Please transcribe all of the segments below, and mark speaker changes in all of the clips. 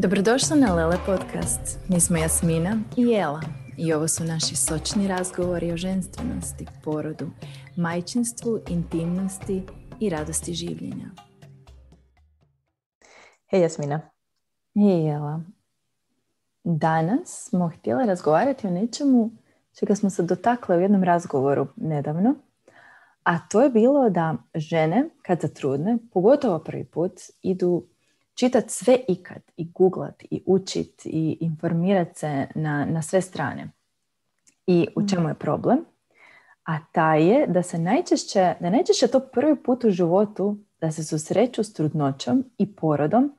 Speaker 1: Dobrodošla na Lele podcast. Mi smo Jasmina i Jela i ovo su naši sočni razgovori o ženstvenosti, porodu, majčinstvu, intimnosti i radosti življenja.
Speaker 2: Hej Jasmina.
Speaker 1: Hej Jela. Danas smo htjeli razgovarati o nečemu čega smo se dotakle u jednom razgovoru nedavno, a to je bilo da žene kad zatrudne, pogotovo prvi put, idu čitati sve ikad i googlat i učit i informirat se na sve strane. I u čemu je problem? A taj je da se najčešće to prvi put u životu da se susreću s trudnoćom i porodom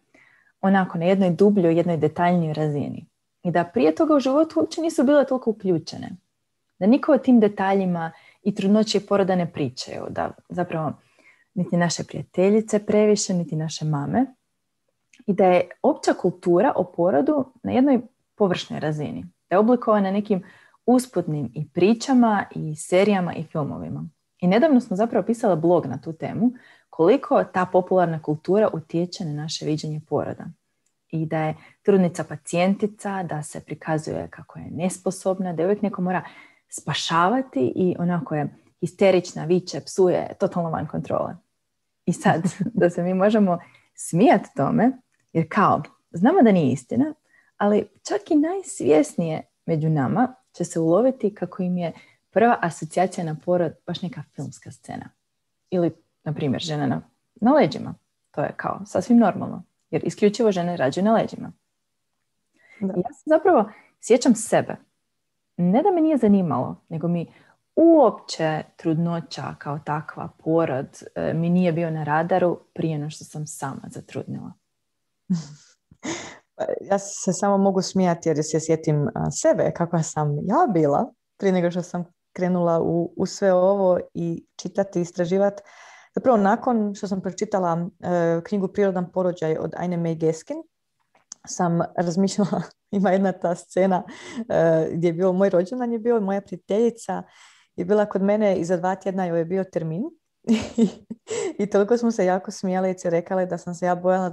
Speaker 1: onako na jednoj dubljoj, jednoj detaljnijoj razini. I da prije toga u životu uopće nisu bile toliko uključene. Da niko o tim detaljima i trudnoći i poroda ne pričaju. Da zapravo niti naše prijateljice previše, niti naše mame. I da je opća kultura o porodu na jednoj površnoj razini. Da je oblikovana nekim usputnim i pričama i serijama i filmovima. I nedavno smo zapravo pisala blog na tu temu koliko ta popularna kultura utječe na naše viđenje poroda. I da je trudnica pacijentica, da se prikazuje kako je nesposobna, da je uvijek neko mora spašavati i onako je histerična, viče, psuje, totalno van kontrole. I sad, da se mi možemo smijati tome, jer kao, znamo da nije istina, ali čak i najsvjesnije među nama će se uloviti kako im je prva asocijacija na porod baš neka filmska scena. Ili, na primjer, žena na leđima. To je kao sasvim normalno, jer isključivo žene rađaju na leđima. Da. Ja se zapravo sjećam sebe. Ne da me nije zanimalo, nego mi uopće trudnoća kao takva, porod, mi nije bio na radaru prije no što sam sama zatrudnila.
Speaker 2: Ja se samo mogu smijati jer se sjetim sebe kakva sam ja bila prije nego što sam krenula u sve ovo i čitati i istraživati. Zapravo nakon što sam pročitala knjigu Prirodan porođaj od Ine May Gaskin sam razmišljala, ima jedna ta scena gdje je bio moj rođendan, je bio moja prijateljica je bila kod mene i za 2 tjedna joj je bio termin. I toliko smo se jako smijale i rekale da sam se ja bojala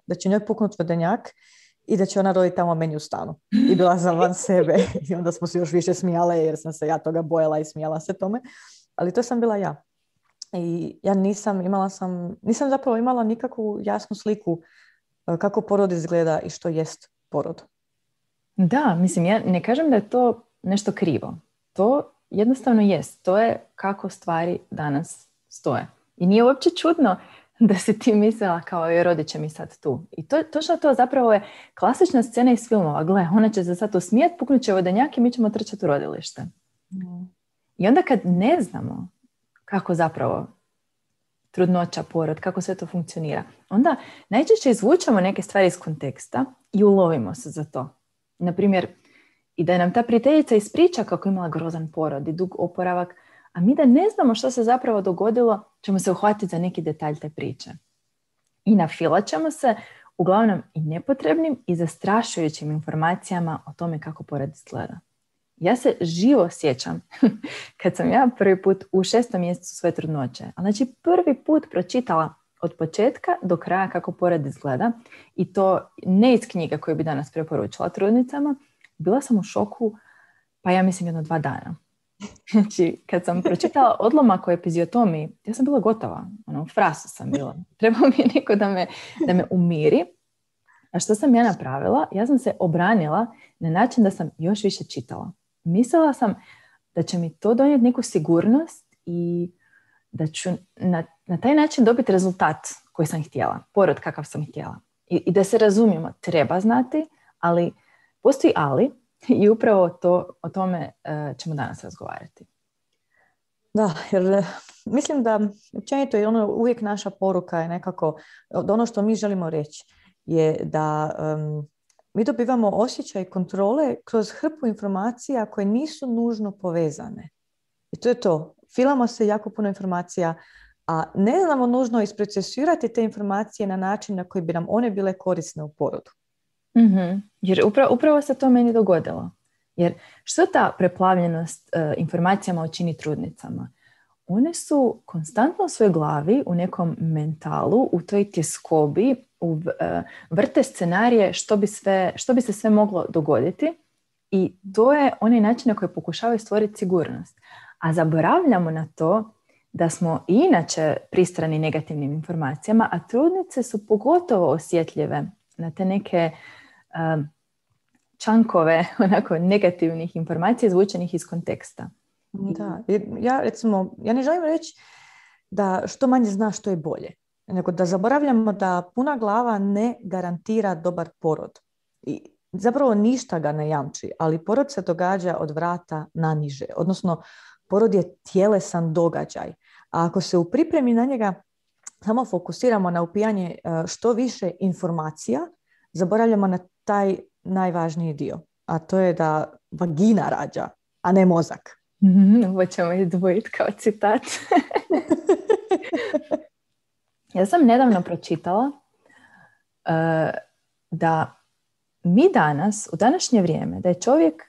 Speaker 2: da će njoj puknut vodenjak i da će ona roditi tamo meni u stanu. I bila sam van sebe i onda smo se još više smijale jer sam se ja toga bojala i smijala se tome. Ali to sam bila ja. I ja nisam zapravo imala nikakvu jasnu sliku kako porod izgleda i što jest porod.
Speaker 1: Da, mislim, ja ne kažem da je to nešto krivo. To jednostavno jest. To je kako stvari danas stoje. I nije uopće čudno da si ti mislila kao joj rodit će mi sad tu. I točno to zapravo je klasična scena iz filmova. Gle, ona će se sad usmijet, puknut će vodenjak i mi ćemo trčati u rodilište. I onda kad ne znamo kako zapravo trudnoća, porod, kako sve to funkcionira, onda najčešće izvučemo neke stvari iz konteksta i ulovimo se za to. Naprimjer, i da nam ta prijateljica ispriča kako je imala grozan porod i dug oporavak, a mi da ne znamo što se zapravo dogodilo, ćemo se uhvatiti za neki detalj te priče. I nafilat ćemo se uglavnom i nepotrebnim i zastrašujućim informacijama o tome kako porod izgleda. Ja se živo sjećam kad sam ja prvi put u 6. mjesecu svoje trudnoće, a znači prvi put pročitala od početka do kraja kako porod izgleda i to ne iz knjige koju bi danas preporučila trudnicama. Bila sam u šoku, pa ja mislim 1-2 dana. Znači, kad sam pročitala odlomak o epiziotomiji, ja sam bila gotova. U frasu sam bila. Trebao mi je neko da me umiri. A što sam ja napravila? Ja sam se obranila na način da sam još više čitala. Mislila sam da će mi to donijeti neku sigurnost i da ću na taj način dobiti rezultat koji sam htjela. Porod kakav sam htjela. I da se razumijemo, treba znati, ali postoji ali i upravo o tome ćemo danas razgovarati.
Speaker 2: Da, jer mislim da općenito je ono uvijek naša poruka je nekako, ono što mi želimo reći je da mi dobivamo osjećaj kontrole kroz hrpu informacija koje nisu nužno povezane. I to je to. Filamo se jako puno informacija, a ne znamo nužno isprocesirati te informacije na način na koji bi nam one bile korisne u porodu.
Speaker 1: Mm-hmm. Jer upravo se to meni dogodilo. Jer što ta preplavljenost informacijama učini trudnicama? One su konstantno u svojoj glavi, u nekom mentalu, u toj tjeskobi, vrte scenarije što bi se sve moglo dogoditi i to je onaj način na koji pokušavaju stvoriti sigurnost. A zaboravljamo na to da smo i inače pristrani negativnim informacijama, a trudnice su pogotovo osjetljive na te neke čankove onako negativnih informacija izvučenih iz konteksta.
Speaker 2: Da, ja ne želim reći da što manje zna što je bolje, nego da zaboravljamo da puna glava ne garantira dobar porod. I zapravo ništa ga ne jamči, ali porod se događa od vrata na niže, odnosno porod je tjelesan događaj. A ako se u pripremi na njega samo fokusiramo na upijanje što više informacija, zaboravljamo na taj najvažniji dio, a to je da vagina rađa, a ne mozak.
Speaker 1: Ovo ćemo izdvojiti kao citat. Ja sam nedavno pročitala da mi danas, u današnje vrijeme, da je čovjek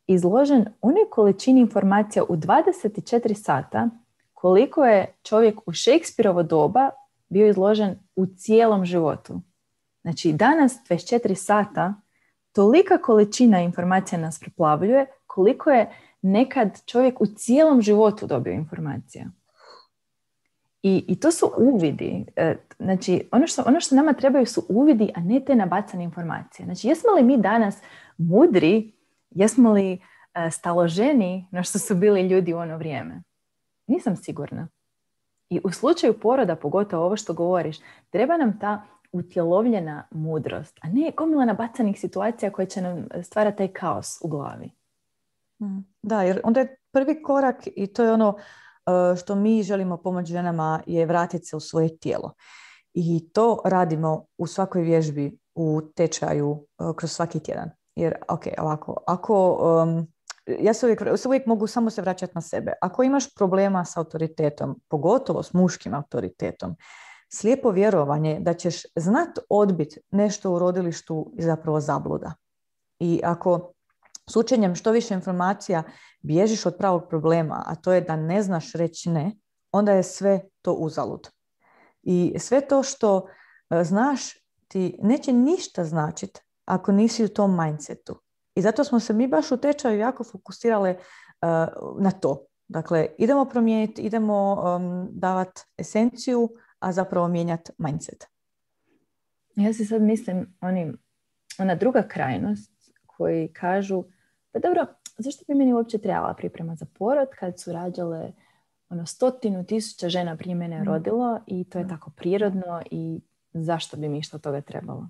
Speaker 1: izložen onoj količini informacija u 24 sata koliko je čovjek u Shakespeareovo doba bio izložen u cijelom životu. Znači, danas 24 sata tolika količina informacija nas preplavljuje koliko je nekad čovjek u cijelom životu dobio informacija. I to su uvidi. Znači, ono što nama trebaju su uvidi, a ne te nabacane informacije. Znači, jesmo li mi danas mudri, jesmo li staloženi no što su bili ljudi u ono vrijeme? Nisam sigurna. I u slučaju poroda, pogotovo ovo što govoriš, treba nam ta utjelovljena mudrost, a ne gomila nabacanih situacija koje će nam stvarati taj kaos u glavi.
Speaker 2: Da, jer onda je prvi korak i to je ono što mi želimo pomoći ženama je vratiti se u svoje tijelo. I to radimo u svakoj vježbi, u tečaju, kroz svaki tjedan. Jer, ja se uvijek mogu samo se vraćati na sebe. Ako imaš problema s autoritetom, pogotovo s muškim autoritetom, slijepo vjerovanje da ćeš znat odbiti nešto u rodilištu je zapravo zabluda. I ako s učenjem što više informacija bježiš od pravog problema, a to je da ne znaš reći ne, onda je sve to uzalud. I sve to što znaš ti neće ništa značiti ako nisi u tom mindsetu. I zato smo se mi baš u tečaju jako fokusirale na to. Dakle, idemo promijeniti, idemo davati esenciju, a zapravo mijenjati mindset.
Speaker 1: Ja si sad mislim, ona druga krajnost koji kažu, pa dobro, zašto bi meni uopće trebala priprema za porod kad su rađale 100,000 žena prije mene rodilo i to je tako prirodno i zašto bi mi što toga trebalo?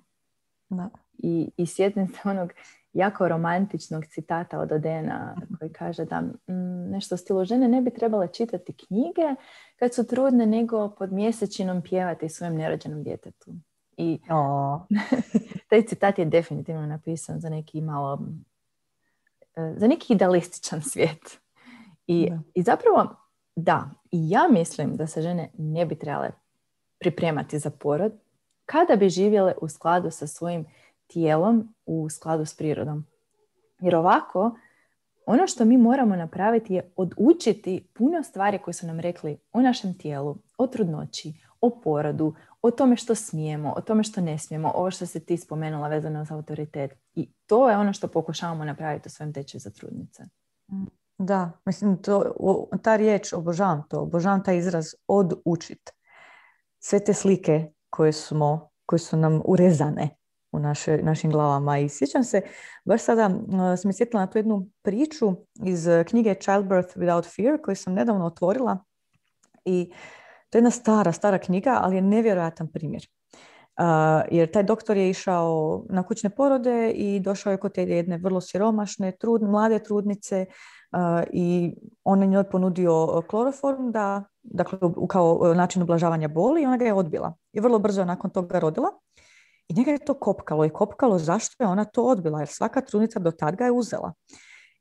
Speaker 2: Da.
Speaker 1: I sjetim se onog jako romantičnog citata od Odena koji kaže da nešto u stilu žene ne bi trebale čitati knjige kad su trudne nego pod mjesečinom pjevati svojem nerođenom djetetu. I taj citat je definitivno napisan za neki za neki idealističan svijet. I zapravo da, i ja mislim da se žene ne bi trebale pripremati za porod kada bi živjele u skladu sa svojim tijelom, u skladu s prirodom. Jer ovako, ono što mi moramo napraviti je odučiti puno stvari koje su nam rekli o našem tijelu, o trudnoći, o porodu, o tome što smijemo, o tome što ne smijemo, ovo što se ti spomenula vezano za autoritet. I to je ono što pokušavamo napraviti u svojem tečaju za trudnice.
Speaker 2: Da, mislim, ta riječ, obožavam taj izraz odučit. Sve te slike koje su nam urezane u našim glavama. I sjećam se, baš sada sam sjetila na tu jednu priču iz knjige Childbirth Without Fear koju sam nedavno otvorila i to je jedna stara knjiga, ali je nevjerojatan primjer. Jer taj doktor je išao na kućne porode i došao je kod te jedne vrlo siromašne, mlade trudnice i on je njoj ponudio kloroform dakle, kao način ublažavanja boli i ona ga je odbila. I vrlo brzo nakon toga rodila. I njega je to kopkalo zašto je ona to odbila, jer svaka trudnica do tad ga je uzela.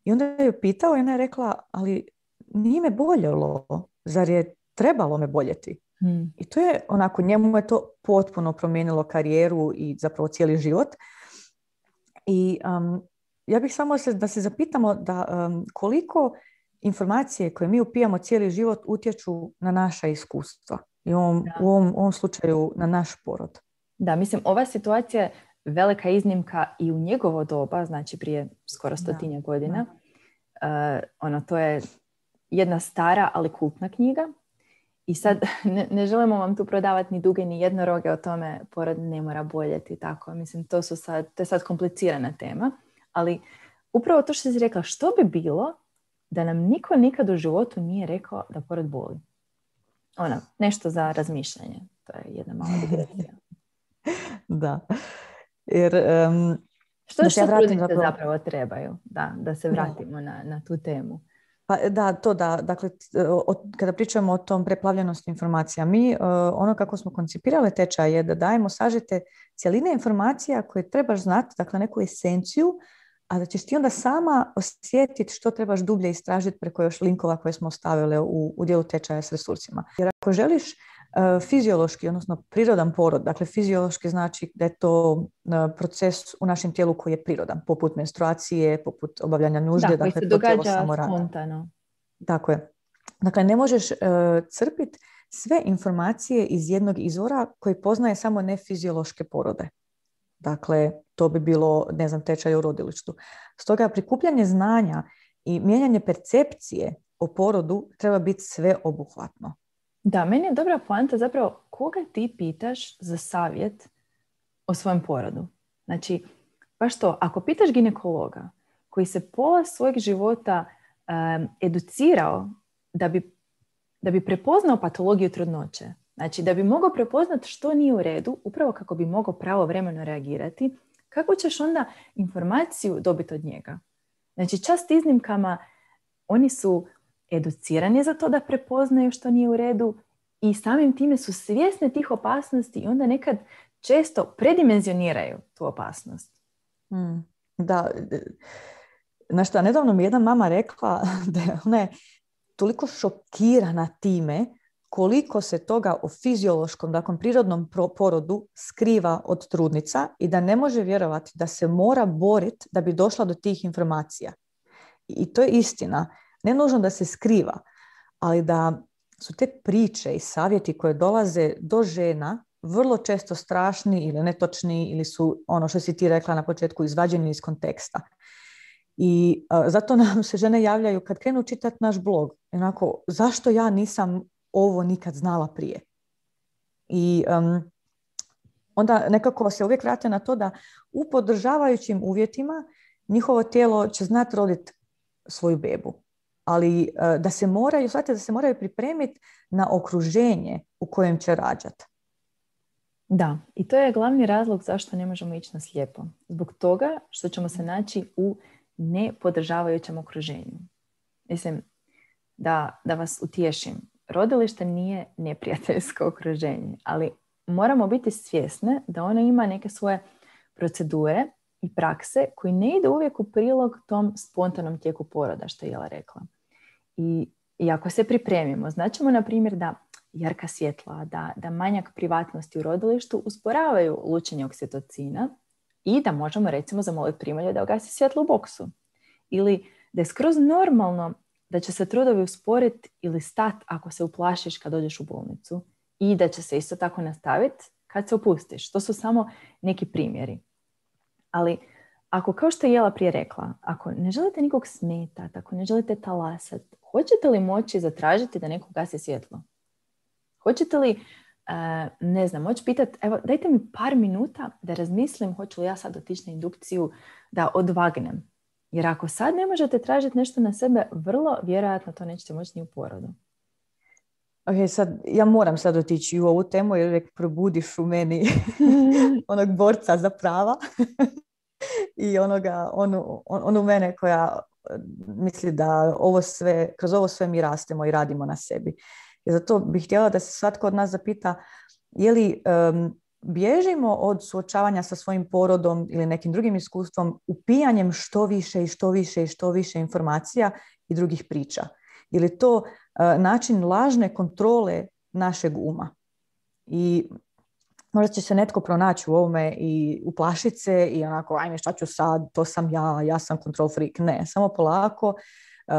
Speaker 2: I onda je ju pitao i ona je rekla, ali nije me boljelo, zar je trebalo me boljeti? I to je onako, njemu je to potpuno promijenilo karijeru i zapravo cijeli život. I ja bih samo da se zapitamo koliko informacije koje mi upijamo cijeli život utječu na naša iskustva. I u ovom slučaju na naš porod.
Speaker 1: Da, mislim, ova situacija je velika iznimka i u njegovo doba, znači prije skoro 100 godina. To je jedna stara, ali kultna knjiga. I sad ne želimo vam tu prodavati ni duge ni jednoroge o tome porod ne mora boljeti i tako. Mislim, to je sad komplicirana tema. Ali upravo to što si rekla, što bi bilo da nam niko nikad u životu nije rekao da porod boli? Nešto za razmišljanje. To je jedna mala digresija.
Speaker 2: Da. Jer
Speaker 1: što trudnice zapravo trebaju? Da se vratimo na tu temu.
Speaker 2: Pa da. Dakle, kada pričamo o tom preplavljenosti informacija, mi ono kako smo koncipirali tečaj je da dajemo sažete cjeline informacija koje trebaš znati, dakle neku esenciju, a da ćeš ti onda sama osjetiti što trebaš dublje istražiti preko još linkova koje smo ostavili u dijelu tečaja s resursima. Jer ako želiš fiziološki, odnosno prirodan porod, dakle fiziološki znači da je to proces u našem tijelu koji je prirodan, poput menstruacije, poput obavljanja nužde.
Speaker 1: Da,
Speaker 2: dakle,
Speaker 1: koji se događa spontano.
Speaker 2: Tako je. Dakle, ne možeš crpiti sve informacije iz jednog izvora koji poznaje samo nefiziološke porode. Dakle, to bi bilo, tečaj u rodilištu. Stoga prikupljanje znanja i mijenjanje percepcije o porodu treba biti sveobuhvatno.
Speaker 1: Da, meni je dobra poanta zapravo koga ti pitaš za savjet o svojem porodu. Znači, baš to, ako pitaš ginekologa koji se pola svojeg života educirao da bi prepoznao patologiju trudnoće, znači da bi mogao prepoznati što nije u redu, upravo kako bi mogao pravovremeno reagirati, kako ćeš onda informaciju dobiti od njega? Znači, čast iznimkama, oni su educirani za to da prepoznaju što nije u redu i samim time su svjesni tih opasnosti i onda nekad često predimenzioniraju tu opasnost.
Speaker 2: Da, znaš šta, nedavno mi jedna mama rekla da ona je toliko šokirana time koliko se toga o fiziološkom, dakle prirodnom porodu skriva od trudnica i da ne može vjerovati da se mora boriti da bi došla do tih informacija. I to je istina. Ne nužno da se skriva, ali da su te priče i savjeti koje dolaze do žena vrlo često strašni ili netočni ili su, ono što si ti rekla na početku, izvađeni iz konteksta. I zato nam se žene javljaju kad krenu čitati naš blog. Onako, zašto ja nisam ovo nikad znala prije? I onda nekako se uvijek vrate na to da u podržavajućim uvjetima njihovo tijelo će znati roditi svoju bebu. Ali da se moraju pripremiti na okruženje u kojem će rađati.
Speaker 1: Da, i to je glavni razlog zašto ne možemo ići na slijepo. Zbog toga što ćemo se naći u nepodržavajućem okruženju. Mislim, da vas utješim. Rodilište nije neprijateljsko okruženje, ali moramo biti svjesne da ono ima neke svoje procedure i prakse koji ne ide uvijek u prilog tom spontanom tijeku poroda, što je Jela rekla. I ako se pripremimo, značimo na primjer da jarka svjetla, da manjak privatnosti u rodilištu usporavaju lučenje oksitocina i da možemo recimo zamoliti primalju da ugasi svjetlo u boksu. Ili da je skroz normalno da će se trudovi usporiti ili stati ako se uplašiš kad dođeš u bolnicu i da će se isto tako nastaviti kad se opustiš. To su samo neki primjeri. Ali ako, kao što je Jela prije rekla, ako ne želite nikog smetati, ako ne želite talasati, hoćete li moći zatražiti da neko gasi svjetlo? Hoćete li, moći pitati, evo, dajte mi par minuta da razmislim hoću li ja sad otići na indukciju da odvagnem. Jer ako sad ne možete tražiti nešto na sebe, vrlo vjerojatno to nećete moći ni u porodu.
Speaker 2: Ok, sad, ja moram sad otići u ovu temu jer uvijek probudiš u meni onog borca za prava i onu mene koja misli da kroz ovo sve mi rastemo i radimo na sebi. I zato bih htjela da se svatko od nas zapita je li bježimo od suočavanja sa svojim porodom ili nekim drugim iskustvom upijanjem što više informacija i drugih priča. Ili to način lažne kontrole našeg uma. I možda će se netko pronaći u ovome i uplašiti se i onako, ajme šta ću sad, to sam ja sam control freak. Ne, samo polako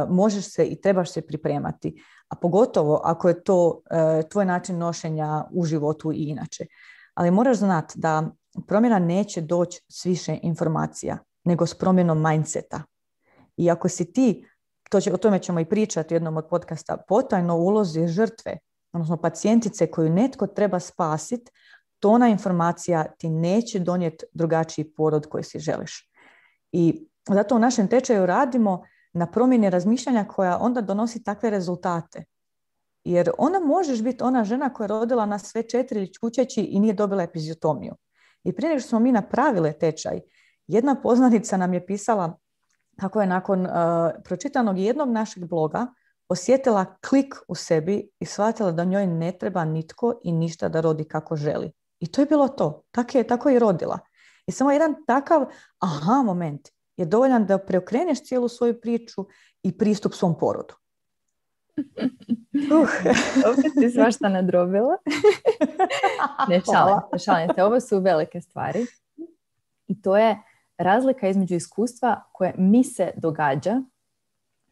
Speaker 2: možeš se i trebaš se pripremati. A pogotovo ako je to tvoj način nošenja u životu i inače. Ali moraš znati da promjena neće doći s više informacija, nego s promjenom mindseta. I ako si ti, o tome ćemo i pričati u jednom od podcasta, potajno ulozi žrtve, odnosno pacijentice koju netko treba spasiti, tona informacija ti neće donijeti drugačiji porod koji si želiš. I zato u našem tečaju radimo na promjeni razmišljanja koja onda donosi takve rezultate. Jer ona možeš biti ona žena koja je rodila na sve 4 čučeći i nije dobila epiziotomiju. I prije nego što smo mi napravile tečaj, jedna poznanica nam je pisala kako je nakon pročitanog jednog našeg bloga osjetila klik u sebi i shvatila da njoj ne treba nitko i ništa da rodi kako želi. I to je bilo to. Tako je i rodila. I samo jedan takav moment je dovoljan da preokreneš cijelu svoju priču i pristup svom porodu.
Speaker 1: Opet si svašta nadrobila. Ne šalim se. Ovo su velike stvari. I to je razlika između iskustva koje mi se događa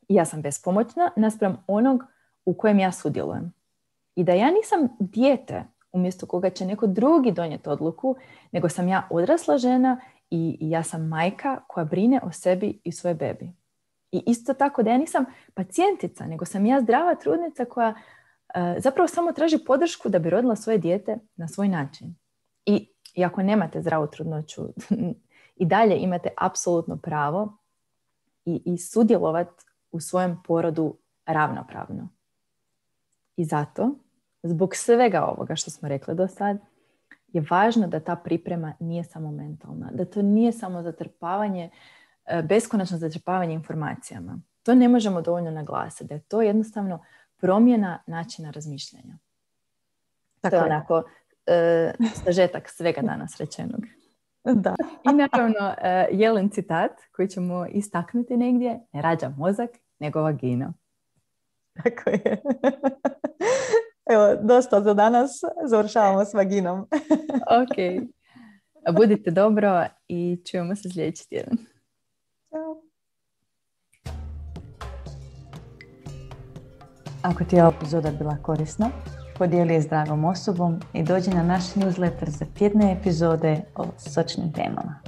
Speaker 1: i ja sam bespomoćna naspram onog u kojem ja sudjelujem. I da ja nisam dijete umjesto koga će neko drugi donijeti odluku, nego sam ja odrasla žena i ja sam majka koja brine o sebi i svoje bebi. I isto tako da ja nisam pacijentica, nego sam ja zdrava trudnica koja zapravo samo traži podršku da bi rodila svoje dijete na svoj način. I ako nemate zdravu trudnoću, i dalje imate apsolutno pravo i sudjelovati u svojem porodu ravnopravno. I zato, zbog svega ovoga što smo rekli do sad, je važno da ta priprema nije samo mentalna, da to nije samo zatrpavanje, beskonačno zatrpavanje informacijama. To ne možemo dovoljno naglasiti, da je to jednostavno promjena načina razmišljanja. Tako je onako sažetak svega danas rečenog.
Speaker 2: Da.
Speaker 1: I naravno, Jelen citat koji ćemo istaknuti negdje: ne rađa mozak, nego vagina.
Speaker 2: Tako je. Evo, dosta za danas. Završavamo s vaginom.
Speaker 1: Ok. Budite dobro i čujemo se sljedeći tjedan.
Speaker 2: Ćao.
Speaker 3: Ako ti je ova epizoda bila korisna, podijeli je s dragom osobom i dođi na naš newsletter za tjedne epizode o sočnim temama.